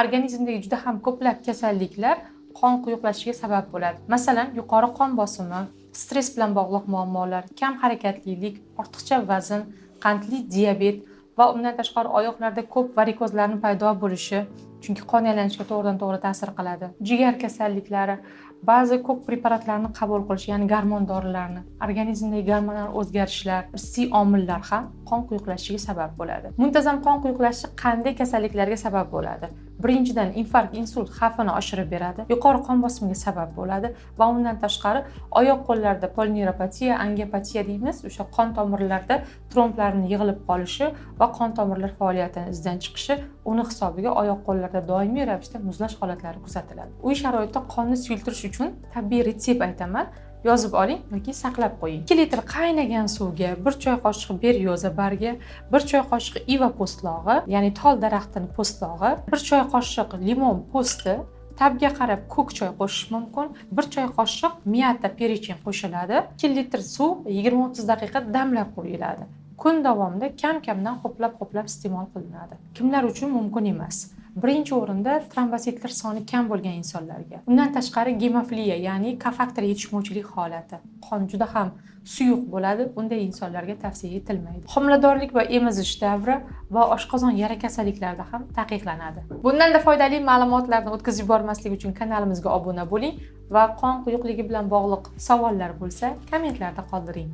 organizmdagi juda ham ko'plab kasalliklar qon quyuqlashishiga sabab bo'ladi. Masalan, yuqori qon bosimi, stress bilan bog'liq muammolar, kam harakatlilik, ortiqcha vazn, qandli diabet va undan tashqari oyoqlarda ko'p varikozlarning paydo bo'lishi, chunki qon aylanishiga to'g'ridan-to'g'ri ta'sir qiladi. Jigar kasalliklari, ba'zi ko'p preparatlarni qabul qilish, ya'ni gormon dorilarni, organizmdagi gormonal o'zgarishlar, issiy omillar ham qon quyuqlashishiga sabab bo'ladi. Muntazam qon quyuqlashishi qanday kasalliklarga sabab bo'ladi? Birinchidan, infarkt, insult xavfini oshirib beradi, yuqori qon bosimiga sabab bo'ladi va undan tashqari oyoq-qo'llarda polineuropatiya, angiopatiya deymiz, o'sha qon tomirlarida tromblarning yig'ilib qolishi va qon tomirlar faoliyatini izdan chiqishi, uni hisobiga oyoq-qo'llarda doimiy ravishda muzlash holatlari kuzatiladi. Uy sharoitida qonni suyultirish uchun tabiiy retsept aytaman. Yozib oling yoki saqlab qo'ying. 2 litr qaynagan suvga 1 choy qoshiq beryoza bargi, 1 choy qoshiq iva po'stlog'i, ya'ni tol daraxtining po'stlog'i, 1 choy qoshiq limon po'sti, tabga qarab ko'k choy qo'shish mumkin. 1 choy qoshiq miyata perichin qo'shiladi. 2 litr suv 20-30 daqiqa damlab qo'yiladi. Kun davomida kam-kamdan ho'plab iste'mol qilinadi. Kimlar uchun mumkin emas? Birinchi o'rinda trombositlar soni kam bo'lgan insonlarga. Undan tashqari gemofiliya, ya'ni kofaktor yetishmovchilik holati. Qon juda ham suyuq bo'ladi, unday insonlarga tavsiya etilmaydi. Homiladorlik va emizish davri va oshqozon yara kasalliklarida ham taqiqlanadi. Bundan-da foydali ma'lumotlarni o'tkazib yubormaslik uchun kanalimizga obuna bo'ling va qon quyuqligi bilan bog'liq savollar bo'lsa, kommentlarda qoldiring.